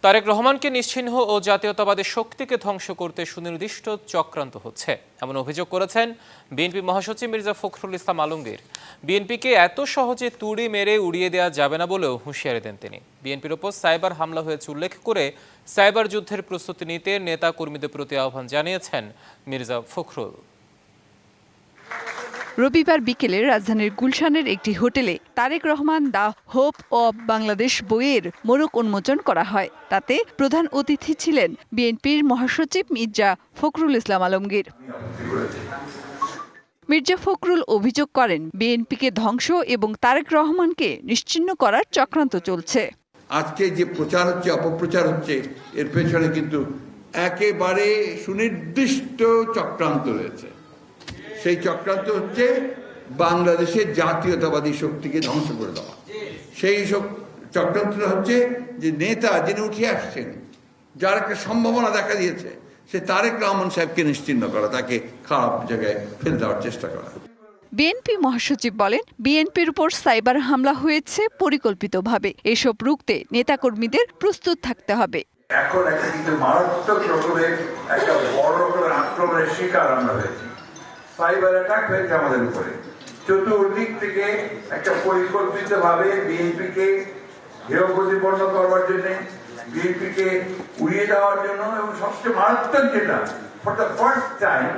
তারেক রহমানকে নিশ্চিহ্ন ও জাতীয়তাবাদী শক্তিকে ধ্বংস করতে সুনির্দিষ্ট চক্রান্ত হচ্ছে এমন অভিযোগ করেছেন বিএনপি মহাসচিব মির্জা ফখরুল ইসলাম আলমগীর। বিএনপিকে এত সহজে তুড়ি মেরে উড়িয়ে দেওয়া যাবে না বলেও হুঁশিয়ারি দেন তিনি। বিএনপির ওপর সাইবার হামলা হয়েছে উল্লেখ করে সাইবার যুদ্ধের প্রস্তুতি নিতে নেতা কর্মীদের প্রতি আহ্বান জানিয়েছেন মির্জা ফখরুল। রবিবার বিকেলে রাজধানীর গুলশানের একটি হোটেলে Tarique Rahman the hope of Bangladesh বইয়ের মোড়ক উন্মোচন করা হয়। তাতে প্রধান অতিথি ছিলেন বিএনপির মহাসচিব মির্জা ফখরুল ইসলাম আলমগীর। মির্জা ফখরুল অভিযোগ করেন, বিএনপিকে ধ্বংস এবং তারেক রহমানকে নিশ্চিহ্ন করার চক্রান্ত চলছে। আজকে যে প্রচার হচ্ছে, অপপ্রচার হচ্ছে, এর পেছনে কিন্তু একেবারে সুনির্দিষ্ট চক্রান্ত রয়েছে। সেই চক্রান্ত হচ্ছে বাংলাদেশের জাতীয়তাবাদী শক্তিকে ধ্বংস করে দেওয়া। সেই সব চক্রান্তটা হচ্ছে যে নেতা যিনি উঠে আসছেন, যার একটা সম্ভাবনা দেখা দিয়েছে, সে তারেক রহমান সাহেবকে নিশ্চিহ্ন করা, তাকে খারাপ জায়গায় ফেলে দেওয়ার চেষ্টা করা। বিএনপি মহাসচিব বলেন, বিএনপির উপর সাইবার হামলা হয়েছে পরিকল্পিতভাবে। এসব রুখতে নেতাকর্মীদের প্রস্তুত থাকতে হবে। এখন একটা কিন্তু মারাত্মক রকমের একটা বড় রকমের আক্রমণের শিকার আমরা হয়েছি। সাইবার অ্যাটাক হয়েছে আমাদের উপরে। চতুর্দিক থেকে একটা পরিকল্পিতভাবে বিএনপিকে হেয় প্রতিপন্ন করবার জন্য, বিএনপিকে উড়িয়ে দেওয়ার জন্য, এবং সবচেয়ে মারাত্মক যেটা, ফর দ্য ফার্স্ট টাইম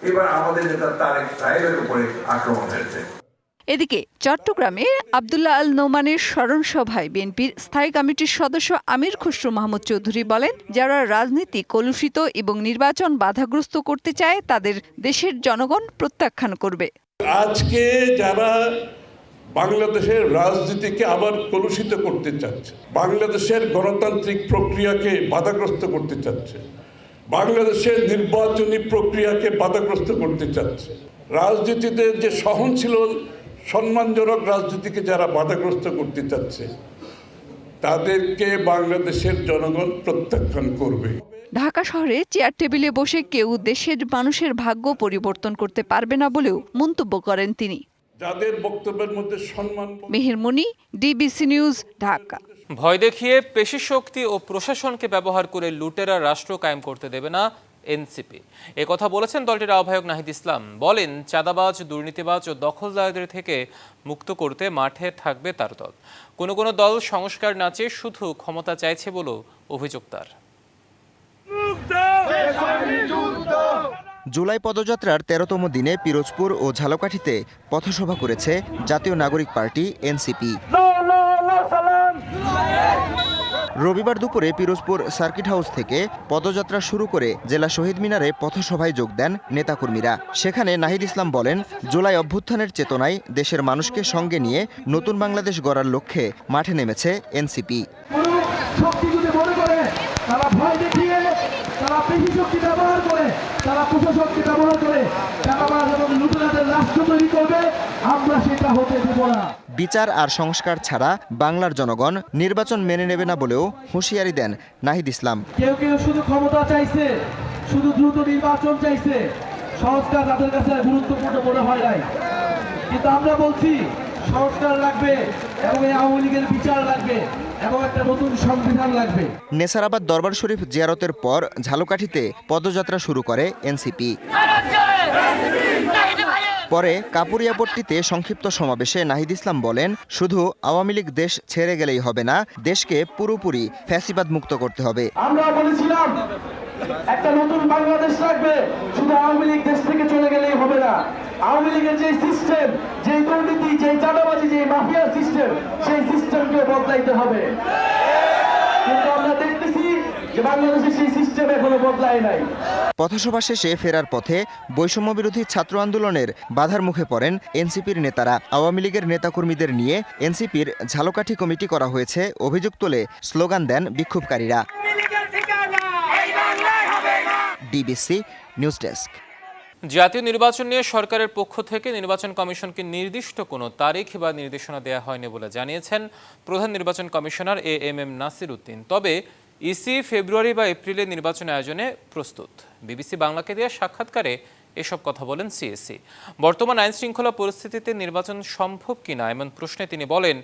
এবার আমাদের নেতা তারেক সাহেবের উপরে আক্রমণ হয়েছে। এদিকে চট্টগ্রামে আব্দুল্লাহ আল নোমানের স্মরণ সভায় বিএনপির স্থায়ী কমিটির সদস্য আমির খসরু মাহমুদ চৌধুরী বলেন, যারা রাজনীতি কলুষিত এবং নির্বাচন বাধাগ্রস্ত করতে চায় তাদের দেশের জনগণ প্রত্যাখ্যান করবে। আজকে যারা বাংলাদেশের রাজনীতিকে আবার কলুষিত করতে চাচ্ছে, বাংলাদেশের গণতান্ত্রিক প্রক্রিয়াকে বাধাগ্রস্ত করতে চাচ্ছে, বাংলাদেশের নির্বাচনী প্রক্রিয়াকে বাধাগ্রস্ত করতে চাচ্ছে, রাজনীতিতে যে সহনশীল সম্মানজনক রাজনীতিকে যারা বাধাগ্রস্ত করতে চাচ্ছে, তাদেরকে বাংলাদেশের জনগণ প্রত্যাখ্যান করবে। ঢাকা শহরে চেয়ার টেবিলে বসে কেউ দেশের মানুষের ভাগ্য পরিবর্তন করতে পারবে না বলেও মন্তব্য করেন তিনি। যাদের বক্তব্যের মধ্যে সম্মান। মেহের মনি, ডিবিসি নিউজ, ঢাকা। ভয় দেখিয়ে পেশি শক্তি ও প্রশাসনকে ব্যবহার করে লুটেরা রাষ্ট্র কায়েম করতে দেবে না এনসিপি। কথা বলেছেন দলটির আহ্বায়ক নাহিদ ইসলাম। বলেন, চাঁদাবাজ, দুর্নীতিবাজ ও দখলদারদের থেকে মুক্ত করতে মাঠে থাকবে তার দল। কোনো দল সংস্কার না চেয়ে শুধু ক্ষমতা চাইছে বলেও অভিযোগ তার। জুলাই পদযাত্রার ১৩তম দিনে পিরোজপুর ও ঝালকাঠিতে পথসভা করেছে জাতীয় নাগরিক পার্টি এনসিপি। রবিবার দুপুরে পিরোজপুর সার্কিট হাউস থেকে পদযাত্রা শুরু করে জেলা শহীদ মিনারে পথসভায় যোগ দেন নেতাকর্মীরা। সেখানে নাহিদ ইসলাম বলেন, জুলাই অভ্যুত্থানের চেতনায় দেশের মানুষকে সঙ্গে নিয়ে নতুন বাংলাদেশ গড়ার লক্ষ্যে মাঠে নেমেছে এনসিপি। বিচার আর সংস্কার ছাড়া বাংলার জনগণ নির্বাচন মেনে নেবে না বলেও হুঁশিয়ারি দেন নাহিদ ইসলাম। কেউ শুধু ক্ষমতা চাইছে, শুধু দ্রুত নির্বাচন চাইছে, সংস্কার তাদের কাছে গুরুত্বপূর্ণ মনে হয় নাই। কিন্তু আমরা বলছি, সংস্কার লাগবে এবং এই আওয়ামী লীগের বিচার লাগবে এবং একটা নতুন সংবিধান লাগবে। নেসারাবাদ দরবার শরীফ জিয়ারতের পর ঝালকাঠিতে পদযাত্রা শুরু করে এনসিপি। পরে কাপুরিয়াপট্টিতে সংক্ষিপ্ত সমাবেশে নাহিদ ইসলাম বলেন, শুধু আওয়ামী লীগ দেশ ছেড়ে গেলেই হবে না, দেশকে পুরোপুরি ফ্যাসিবাদ মুক্ত করতে হবে। আমরা বলেছিলাম একটা নতুন বাংলাদেশ লাগবে, শুধু আওয়ামী লীগ দেশ থেকে চলে গেলেই হবে না। আওয়ামী লীগের যে সিস্টেম, যে দুর্নীতি, যে চাঁদাবাজি, যে মাফিয়া সিস্টেম, সেই সিস্টেমকে বদলাইতে হবে। কিন্তু আমরা দেখতেছি যে বাংলাদেশে সেই সিস্টেম এখনো বদলায় নাই। পথসভা শেষে ফেরার পথে বৈষম্য বিরোধী ছাত্র আন্দোলনের বাধার মুখে পড়েন এনসিপির নেতারা। আওয়ামী লীগের নেতাকর্মীদের নিয়ে এনসিপির ঝালকাঠি কমিটি করা হয়েছে অভিযোগ তুলে স্লোগান দেন বিক্ষোভকারীরা। DBC news desk. জাতীয় নির্বাচন নিয়ে সরকারের পক্ষ থেকে নির্বাচন কমিশনকে নির্দিষ্ট কোনো তারিখ বা নির্দেশনা দেওয়া হয়নি বলে জানিয়েছেন প্রধান নির্বাচন কমিশনার এএমএম নাসির উদ্দিন। তবে ইসি ফেব্রুয়ারি বা এপ্রিলে নির্বাচন আয়োজনে প্রস্তুত। বিবিসি বাংলাকে দেওয়া সাক্ষাৎকারে এসব কথা বলেন সিএসি। বর্তমান আইন শৃঙ্খলা পরিস্থিতিতে নির্বাচন সম্ভব কিনা এমন প্রশ্নে তিনি বলেন,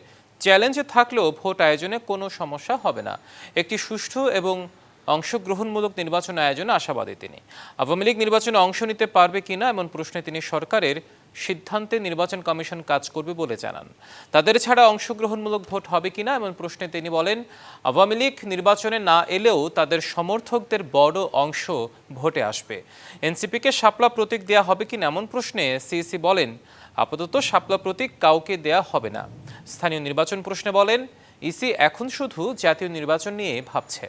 চ্যালেঞ্জ থাকলেও ভোট আয়োজনে কোনো সমস্যা হবে না। একটি সুষ্ঠু এবং অংশগ্রহণমূলক নির্বাচন আয়োজনে আশাবাদী তিনি। আওয়ামী লীগ নির্বাচনে অংশ নিতে পারবে কিনা এমন প্রশ্নে তিনি সরকারের সিদ্ধান্তে নির্বাচন কমিশন কাজ করবে বলে জানান। তাদের ছাড়া অংশগ্রহণমূলক ভোট হবে কিনা এমন প্রশ্নে তিনি বলেন, আওয়ামী লীগ নির্বাচনে না এলেও তাদের সমর্থকদের বড় অংশ ভোটে আসবে। এনসিপিকে শাপলা প্রতীক দেয়া হবে কিনা এমন প্রশ্নে সিইসি বলেন, আপাতত শাপলা প্রতীক কাউকে দেয়া হবে না। স্থানীয় নির্বাচন প্রশ্নে বলেন, ইসি এখন শুধু জাতীয় নির্বাচন নিয়ে ভাবছে।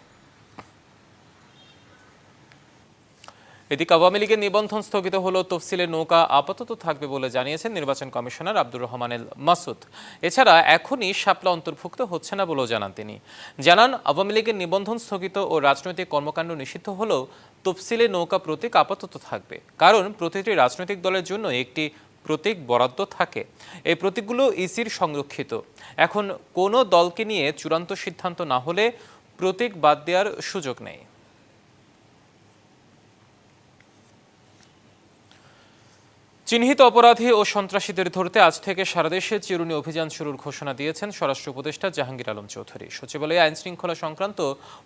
এদিকে আওয়ামী লীগের নিবন্ধন স্থগিত হলো, তফসিলের নৌকা আপাতত থাকবে বলে জানিয়েছেন নির্বাচন কমিশনার আব্দুর রহমান এল মাসুদ। এছাড়া এখনই শাপলা অন্তর্ভুক্ত হচ্ছে না বলেও জানান তিনি। জানান, আওয়ামী লীগের নিবন্ধন স্থগিত ও রাজনৈতিক কর্মকাণ্ড নিষিদ্ধ হলেও তফসিলে নৌকা প্রতীক আপাতত থাকবে, কারণ প্রতিটি রাজনৈতিক দলের জন্য একটি প্রতীক বরাদ্দ থাকে। এই প্রতীকগুলো ইসির সংরক্ষিত। এখন কোনো দলকে নিয়ে চূড়ান্ত সিদ্ধান্ত না হলে প্রতীক বাদ দেওয়ার সুযোগ নেই। চিহ্নিত অপরাধী ও সন্ত্রাসীদের ধরতে আজ থেকে সারা দেশে চিরুনি অভিযান শুরুর ঘোষণা দিয়েছেন স্বরাষ্ট্র উপদেষ্টা জাহাঙ্গীর আলম চৌধুরী। সচিবালয়ে আইন শৃঙ্খলা সংক্রান্ত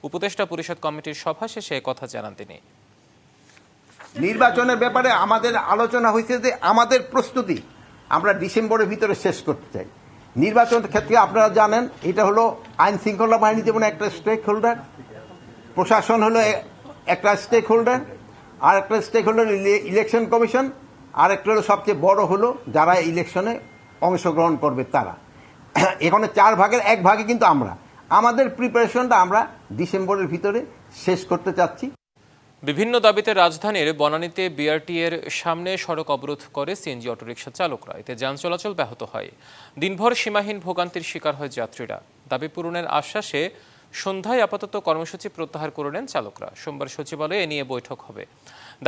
উপদেষ্টা পরিষদ কমিটির সভা শেষে কথা জানান তিনি। নির্বাচনের ব্যাপারে আমাদের আলোচনা হয়েছে যে আমাদের প্রস্তুতি আমরা ডিসেম্বরের ভিতরে শেষ করতে চাই। নির্বাচন ক্ষেত্রে আপনারা জানেন, এটা হলো আইন শৃঙ্খলা বাহিনী যেমন একটা স্টেক হোল্ডার, প্রশাসন হলো একটা স্টেক হোল্ডার, আর একটা স্টেক হোল্ডার ইলেকশন কমিশন, আর একটা হলো সবচেয়ে বড় হলো যারা ইলেকশনে অংশগ্রহণ করবে তারা। এখানে 4 ভাগের 1 ভাগে কিন্তু আমাদের প্রিপারেশনটা আমরা ডিসেম্বরের ভিতরে শেষ করতে চাচ্ছি। বিভিন্ন দাবিতে রাজধানীর বনানীতে বিআরটি এর সামনে সড়ক অবরোধ করে সিএনজি অটোরিকশা চালকরা। এতে যান চলাচল ব্যাহত হয়। দিনভর সীমাহীন ভোগান্তির শিকার হয় যাত্রীরা। দাবি পূরণের আশ্বাসে সন্ধ্যায় আপাতত কর্মসূচি প্রত্যাহার করে নেন চালকরা। সোমবার সচিবালয়ে এ নিয়ে বৈঠক হবে।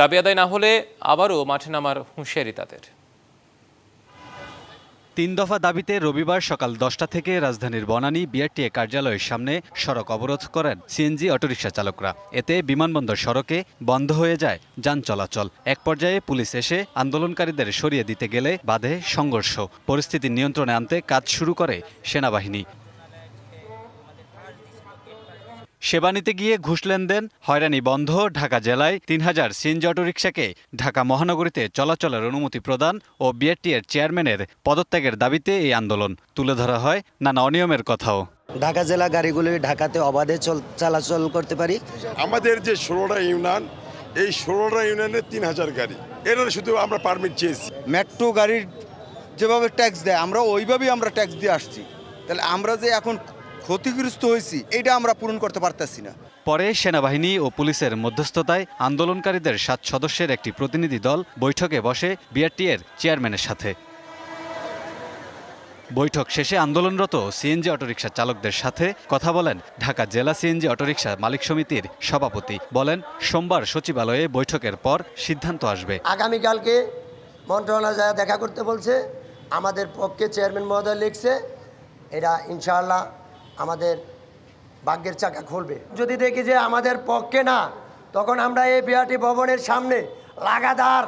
দাবি আদায় না হলে আবারও মাঠে নামার হুঁশিয়ারি তাদের। 3 দফা দাবিতে রবিবার সকাল 10টা থেকে রাজধানীর বনানী বিআরটিএ কার্যালয়ের সামনে সড়ক অবরোধ করেন সিএনজি অটোরিকশা চালকরা। এতে বিমানবন্দর সড়কে বন্ধ হয়ে যায় যান চলাচল। এক পর্যায়ে পুলিশ এসে আন্দোলনকারীদের সরিয়ে দিতে গেলে বাধে সংঘর্ষ। পরিস্থিতি নিয়ন্ত্রণে আনতে কাজ শুরু করে সেনাবাহিনী। সেবা নিতে গিয়ে ঘুষ লেনদেন, হয়রানি বন্ধ। ঢাকা জেলায় 3000 সিএনজি অটোরিকশাকে ঢাকা মহানগরীতে চলাচলের অনুমতি প্রদান ও বিআরটিএর চেয়ারম্যানের পদত্যাগের দাবিতে এই আন্দোলন। তুলে ধরা হয় নানা অনিয়মের কথাও। ঢাকা জেলা গাড়িগুলি ঢাকাতে অবাধে চলাচল করতে পারি। আমাদের যে 16টা ইউনিয়ন, এই 16টা ইউনিয়নে 3000 গাড়ি, এর শুধু আমরা পারমিট চেয়েছি। মেট্রো গাড়ির যেভাবে ট্যাক্স দেয় আমরা ওইভাবেই আমরা ট্যাক্স দিয়ে আসছি। তাহলে আমরা যে এখন ক্ষতিগ্রস্ত হয়েছি এটা আমরা পূরণ করতে পারতেছি না। পরে সেনাবাহিনী ও পুলিশের মধ্যস্থতায় আন্দোলনকারীদের 7 সদস্যের একটি প্রতিনিধি দল বৈঠকে বসে বিআরটিএর চেয়ারম্যানের সাথে। বৈঠক শেষে আন্দোলনরত সিএনজি অটোরিকশা চালকদের সাথে কথা বলেন ঢাকা জেলা সিএনজি অটোরিকশা মালিক সমিতির সভাপতি। বলেন, সোমবার সচিবালয়ে বৈঠকের পর সিদ্ধান্ত আসবে। আগামীকালকে মন্ত্রণালয়ে দেখা করতে বলছে, আমাদের পক্ষে চেয়ারম্যান মহোদয় লিখছে, এটা ইনশাআল্লাহ আমাদের ভাগ্যের চাকা খুলবে। যদি দেখি যে আমাদের পক্ষে না, তখন আমরা এই বিআরটি ভবনের সামনে লাগাতার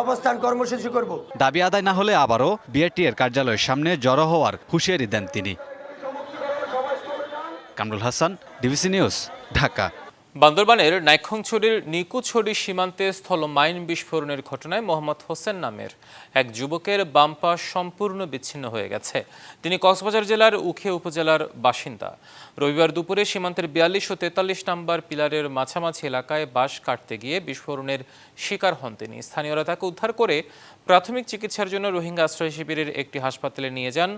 অবস্থান কর্মসূচি করব। দাবি আদায় না হলে আবারও বিআরটিএর কার্যালয়ের সামনে জড়ো হওয়ার হুঁশিয়ারি দেন তিনি। Kamrul Hasan, DBC news, Dhaka. বান্দরবানের নাইক্ষংছড়ির নিকুছড়ি সীমান্তে স্থল মাইন বিস্ফোরণের ঘটনায় মোহাম্মদ হোসেন নামের এক যুবকের বাম পা সম্পূর্ণ বিচ্ছিন্ন হয়ে গেছে। তিনি কক্সবাজার জেলার উখিয়া উপজেলার বাসিন্দা। রবিবার দুপুরে সীমান্তের 42 ও 43 নম্বর পিলারের মাঝামাঝি এলাকায় বাঁশ কাটতে গিয়ে বিস্ফোরণের শিকার হন তিনি। স্থানীয়রা তাকে উদ্ধার করে প্রাথমিক চিকিৎসার জন্য রোহিঙ্গা আশ্রয় শিবিরের একটি হাসপাতালে নিয়ে যান।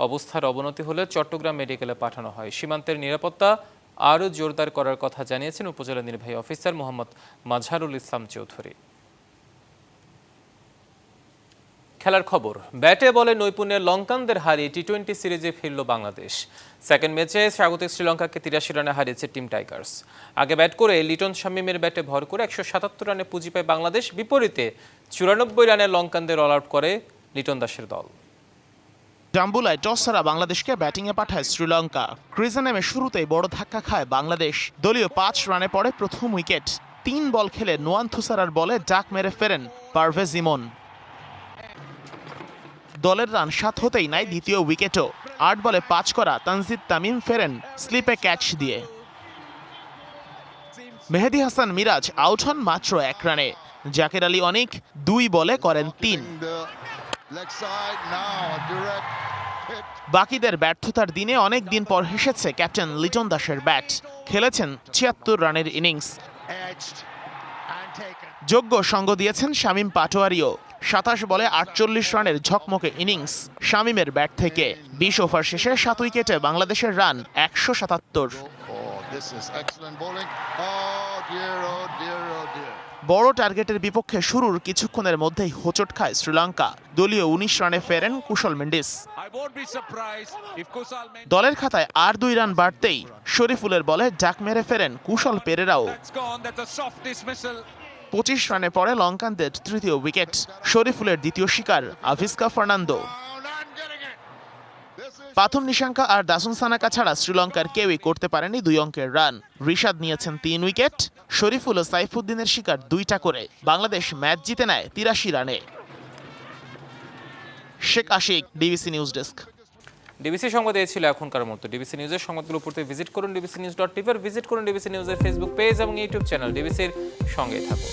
অবস্থার অবনতি হলে চট্টগ্রাম মেডিকেলে পাঠানো হয়। সীমান্তের নিরাপত্তা আরও জোরদার করার কথা জানিয়েছেন উপজেলা নির্বাহী অফিসার মোহাম্মদ মাজহারুল ইসলাম চৌধুরী। খেলার খবর, ব্যাটে বলে নৈপুণ্যে লঙ্কানদের হারিয়ে টি-20 সিরিজে ফিরল বাংলাদেশ। সেকেন্ড ম্যাচে স্বাগতিক শ্রীলঙ্কাকে 83 রানে হারিয়েছে টিম টাইগার্স। আগে ব্যাট করে লিটন শামীমের ব্যাটে ভর করে 177 রানে পুঁজি পায় বাংলাদেশ। বিপরীতে 94 রানে লঙ্কানদের অল আউট করে লিটন দাসের দল। জাম্বুলায় টস ছাড়া বাংলাদেশকে ব্যাটিংয়ে পাঠায় শ্রীলঙ্কা। ক্রিজে নেমে শুরুতেই বড় ধাক্কা খায় বাংলাদেশ। দলীয় 5 রানে পড়ে প্রথম উইকেট। 3 বল খেলে নোয়ান থুসারার বলে ডাক মেরে ফেরেন পারভেজ ইমন। দলের রান 7 হতেই নাই দ্বিতীয় উইকেটও। 8 বলে 5 করা তানজিদ তামিম ফেরেন স্লিপে ক্যাচ দিয়ে। মেহেদী হাসান মিরাজ আউট হন মাত্র 1 রানে। জাকের আলী অনিক 2 বলে করেন 3। বাকিদের ব্যর্থতার দিনে অনেক দিন পর হেসেছে ক্যাপ্টেন লিটন দাসের ব্যাট। খেলেছেন 76 রানের ইনিংস। যোগ্য সঙ্গ দিয়েছেন শামীম পাটোয়ারিও। 27 বলে 48 রানের ঝকমকে ইনিংস শামীমের ব্যাট থেকে। 20 ওভার শেষে 7 উইকেটে বাংলাদেশের রান 177। বড় টার্গেটের বিপক্ষে শুরুর কিছুক্ষণের মধ্যেই হোঁচট খায় শ্রীলঙ্কা। দলীয় 19 রানে ফেরেন কুশল মেন্ডিস। দলের খাতায় আর 2 রান বাড়তেই শরীফুলের বলে ডাক মেরে ফেরেন কুশল পেরেরাও। 25 রানে পড়ে লঙ্কানদের তৃতীয় উইকেট। শরীফুলের দ্বিতীয় শিকার আভিস্কা ফার্নান্দো। পাথুম নিশাঙ্কা আর দাসুন সানাকা ছাড়া শ্রীলঙ্কার কেউই করতে পারেনি 2 অঙ্কের রান। রিশাদ নিয়েছেন 3 উইকেট। শরীফুল ও সাইফুদ্দিনের শিকার 2টা করে। বাংলাদেশ ম্যাচ জিতে নেয় 83 রানে। Sheikh Ashik, DBC news desk. DBC সংবাদ এই ছিল এখনকার মতো। ডিবিসি নিউজের সংবাদগুলো পড়তে ভিজিট করুন dbcnews.tv, ভিজিট করুন ডিবিসি নিউজের ফেসবুক পেজ এবং ইউটিউব চ্যানেল। ডিবিসির সঙ্গে থাকুন।